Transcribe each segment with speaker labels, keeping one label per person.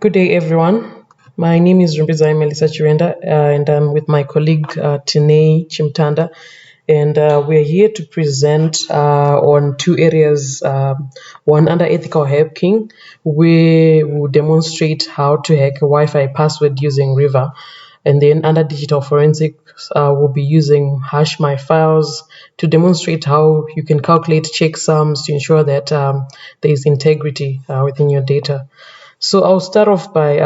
Speaker 1: Good day, everyone. My name is Melissa Chirenda, and I'm with my colleague Chimutanda, and we're here to present on two areas. One under ethical hacking, we will demonstrate how to hack a Wi-Fi password using Reaver, and then under digital forensics, we'll be using Hashmyfiles to demonstrate how you can calculate checksums to ensure that there is integrity within your data. So I'll start off by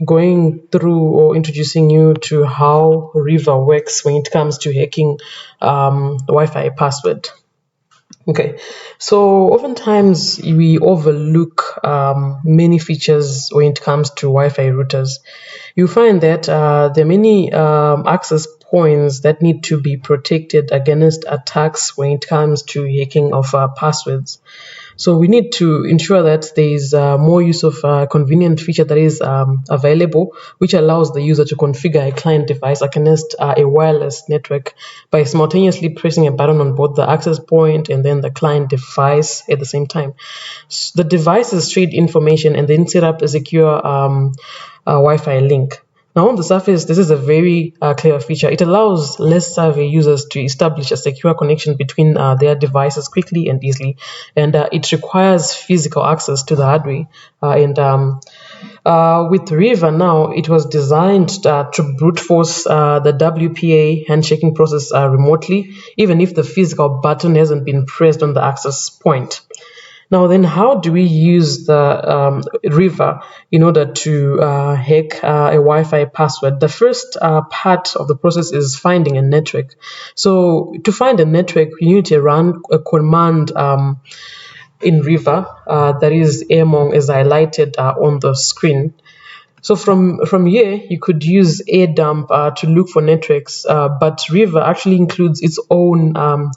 Speaker 1: going through or introducing you to how Reaver works when it comes to hacking Wi-Fi password. Okay, so oftentimes we overlook many features when it comes to Wi-Fi routers. You find that there are many access points that need to be protected against attacks when it comes to hacking of passwords. So we need to ensure that there is more use of a convenient feature that is available, which allows the user to configure a client device against a wireless network by simultaneously pressing a button on both the access point and then the client device at the same time. The devices trade information and then set up a secure Wi-Fi link. Now, on the surface, this is a very clever feature. It allows less savvy users to establish a secure connection between their devices quickly and easily, and it requires physical access to the hardware. With Reaver now, it was designed to brute force the WPA handshaking process remotely, even if the physical button hasn't been pressed on the access point. Now then, how do we use the Reaver in order to hack a Wi-Fi password? The first part of the process is finding a network. So to find a network, you need to run a command in Reaver that is among as highlighted on the screen. So from here, you could use AirDump to look for networks, but Reaver actually includes its own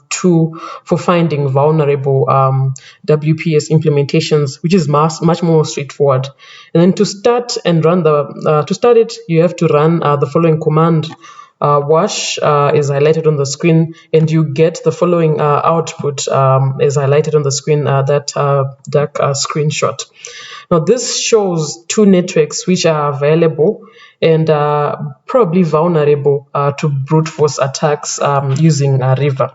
Speaker 1: tool for finding vulnerable WPS implementations, which is much more straightforward. And then to start and run to start it, you have to run the following command. Wash is highlighted on the screen, and you get the following output is highlighted on the screen, that dark screenshot. Now, this shows two networks which are available and probably vulnerable to brute force attacks using Reaver.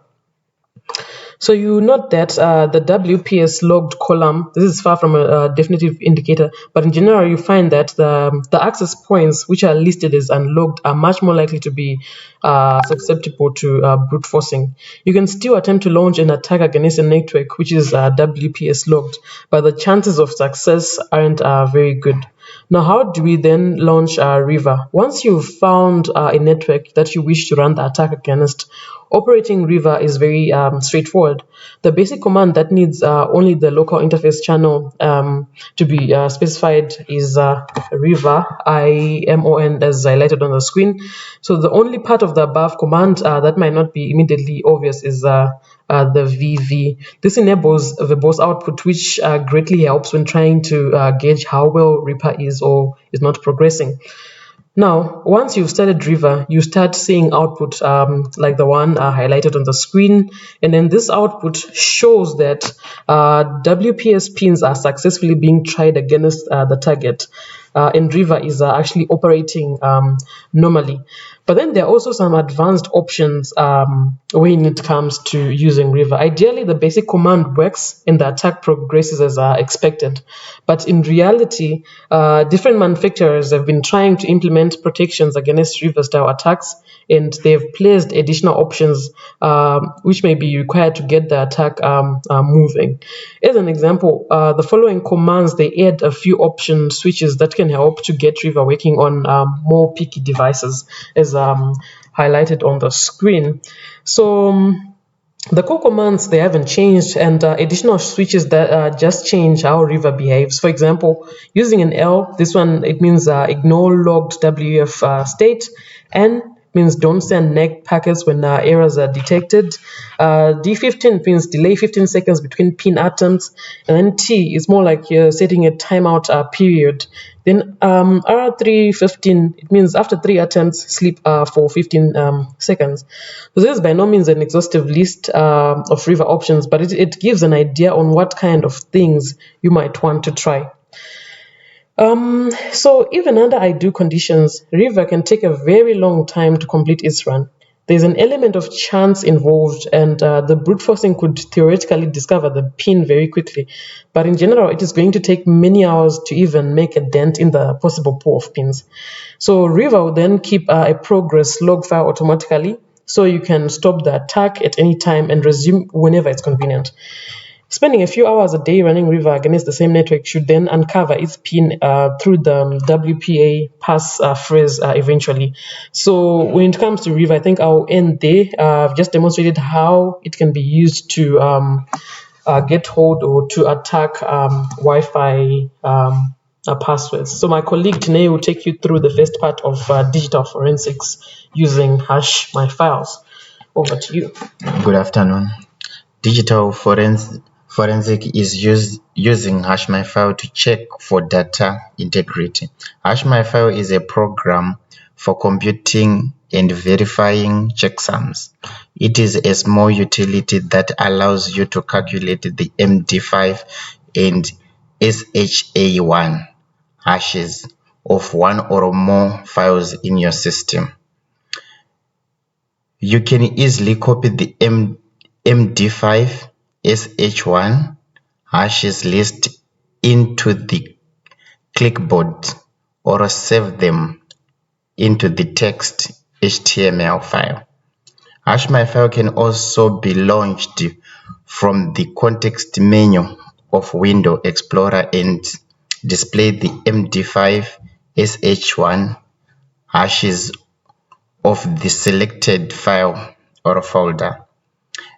Speaker 1: So you note that the WPS logged column, this is far from a definitive indicator, but in general you find that the access points which are listed as unlogged are much more likely to be susceptible to brute forcing. You can still attempt to launch an attack against a network which is WPS logged, but the chances of success aren't very good. Now, how do we then launch Reaver? Once you've found a network that you wish to run the attack against, operating Reaver is very straightforward. The basic command that needs only the local interface channel to be specified is Reaver, IMON, as highlighted on the screen. So the only part of the above command that might not be immediately obvious is the VV. This enables verbose output, which greatly helps when trying to gauge how well Reaper is or is not progressing. Now, once you've started Reaver, you start seeing output like the one highlighted on the screen, and then this output shows that WPS pins are successfully being tried against the target, and Reaver is actually operating normally. But then there are also some advanced options when it comes to using Reaver. Ideally, the basic command works and the attack progresses as expected. But in reality, different manufacturers have been trying to implement protections against Reaver-style attacks, and they've placed additional options which may be required to get the attack moving. As an example, the following commands, they add a few option switches that can help to get Reaver working on more picky devices, as highlighted on the screen. So the core commands, they haven't changed, and additional switches that just change how Reaver behaves. For example, using an L, this one, it means ignore logged WF state, and means don't send neg packets when errors are detected. D15 means delay 15 seconds between pin attempts, and then T is more like you're setting a timeout period. Then R315, it means after 3 attempts, sleep for 15 seconds. So this is by no means an exhaustive list of Reaver options, but it gives an idea on what kind of things you might want to try. So even under ideal conditions, Reaver can take a very long time to complete its run. There's an element of chance involved, and the brute forcing could theoretically discover the pin very quickly. But in general, it is going to take many hours to even make a dent in the possible pool of pins. So Reaver will then keep a progress log file automatically, so you can stop the attack at any time and resume whenever it's convenient. Spending a few hours a day running Reaver against the same network should then uncover its pin through the WPA pass phrase eventually. So when it comes to Reaver, I think I'll end there. I've just demonstrated how it can be used to get hold or to attack Wi-Fi passwords. So my colleague Tine will take you through the first part of digital forensics using Hashmyfiles. Over to you.
Speaker 2: Good afternoon. Digital forensic is using Hashmyfile to check for data integrity. Hashmyfile is a program for computing and verifying checksums. It is a small utility that allows you to calculate the MD5 and SHA1 hashes of one or more files in your system. You can easily copy the MD5 SH1 hashes list into the clipboard or save them into the text HTML file. HashMyFile can also be launched from the context menu of Windows Explorer and display the MD5 SH1 hashes of the selected file or folder.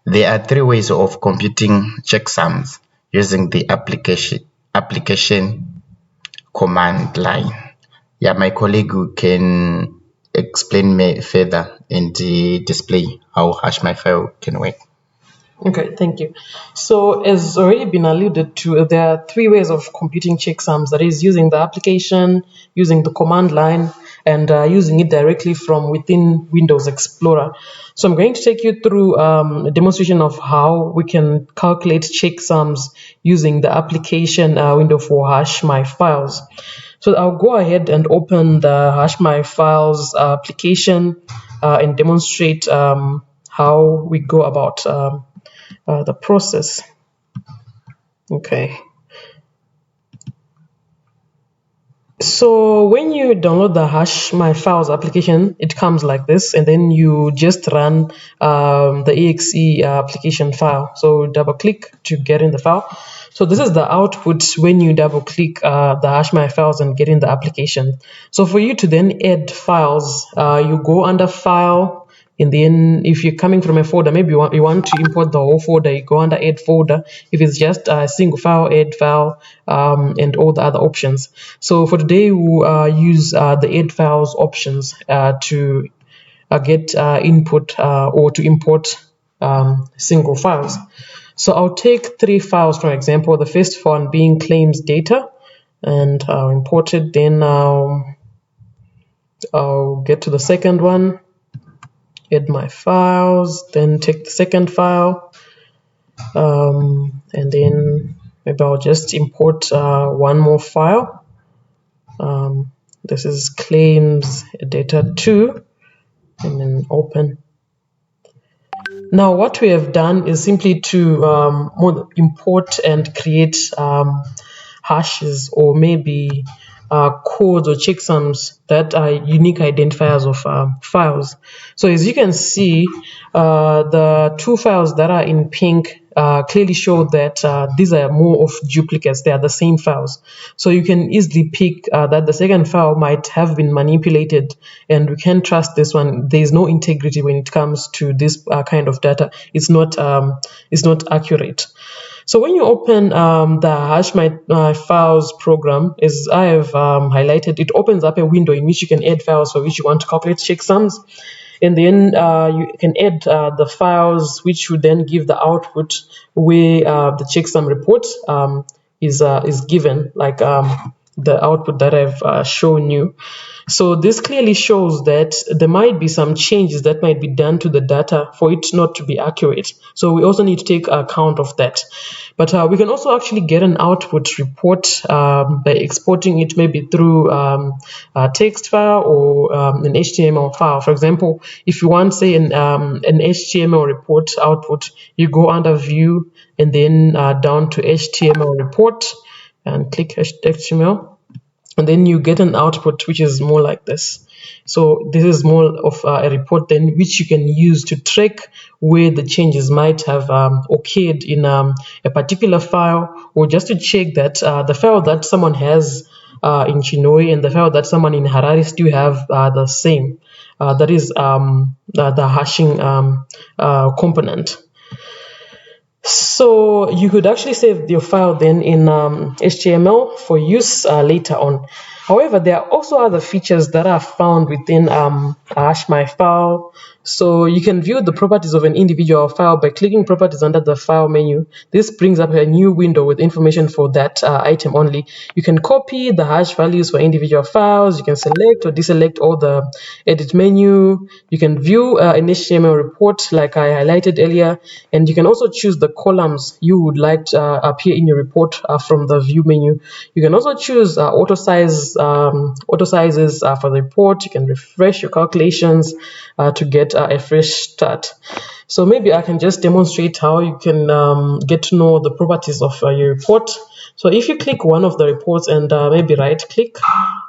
Speaker 2: There are three ways of computing checksums using the application command line. Yeah, my colleague can explain me further and display how Hashmyfile can work.
Speaker 1: Okay, thank you. So as already been alluded to, there are three ways of computing checksums, that is using the application, using the command line, and using it directly from within Windows Explorer. So I'm going to take you through a demonstration of how we can calculate checksums using the application window for Hashmyfiles. So I'll go ahead and open the Hashmyfiles application and demonstrate how we go about the process. Okay. So when you download the Hashmyfiles application, it comes like this, and then you just run the exe application file. So double click to get in the file. So this is the output when you double click the Hashmyfiles and get in the application. So for you to then add files, you go under File, and then if you're coming from a folder, maybe you want to import the whole folder, you go under Add Folder. If it's just a single file, Add File, and all the other options. So for today, we'll use the Add Files options to get input or to import single files. So I'll take three files, for example, the first one being claims data, and I'll import it. Then I'll get to the second one, add my files, then take the second file, and then maybe I'll just import one more file. This is claims data 2, and then open. Now what we have done is simply to import and create hashes, or maybe codes or checksums that are unique identifiers of files. So as you can see, the two files that are in pink clearly show that these are more of duplicates. They are the same files. So you can easily pick that the second file might have been manipulated, and we can't trust this one. There is no integrity when it comes to this kind of data. It's not accurate. So when you open the Hashmyfiles program, as I have highlighted, it opens up a window in which you can add files for which you want to calculate checksums. And then you can add the files which would then give the output where the checksum report is given, like the output that I've shown you. So this clearly shows that there might be some changes that might be done to the data for it not to be accurate. So we also need to take account of that. But we can also actually get an output report by exporting it maybe through a text file or an HTML file. For example, if you want, say, an HTML report output, you go under View and then down to HTML report and click HTML, and then you get an output which is more like this. So this is more of a report then which you can use to track where the changes might have occurred in a particular file, or just to check that the file that someone has in Chinoi and the file that someone in Harare still have the same. That is the hashing component. So you could actually save your file then in HTML for use later on. However, there are also other features that are found within HashMyFile. So you can view the properties of an individual file by clicking properties under the file menu. This brings up a new window with information for that item only. You can copy the hash values for individual files. You can select or deselect all the edit menu. You can view an HTML report like I highlighted earlier, and you can also choose the columns you would like to appear in your report from the view menu. You can also choose auto sizes for the report. You can refresh your calculations to get a fresh start. So maybe I can just demonstrate how you can get to know the properties of your report. So if you click one of the reports and maybe right click,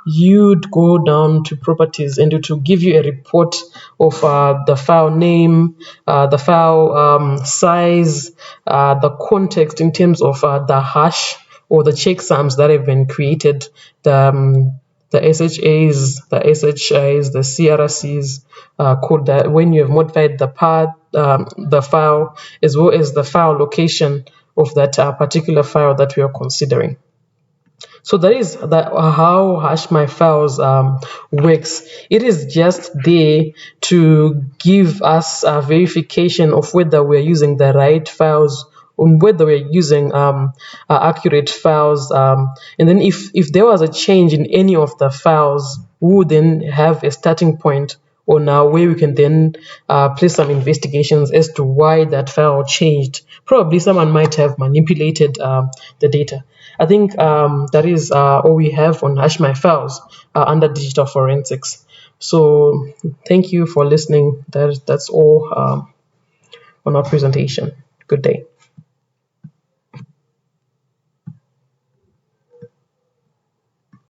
Speaker 1: you'd go down to properties and it will give you a report of the file name, the file size, the context in terms of the hash or the checksums that have been created, the SHAs, the CRCs, code that when you have modified the path, the file, as well as the file location of that particular file that we are considering. So that is how HashMyFiles works. It is just there to give us a verification of whether we're using the right files, on whether we're using accurate files, and then if there was a change in any of the files, we would then have a starting point on where we can then place some investigations as to why that file changed. Probably someone might have manipulated the data. I think that is all we have on HashMyFiles under digital forensics. So thank you for listening. That's all on our presentation. Good day.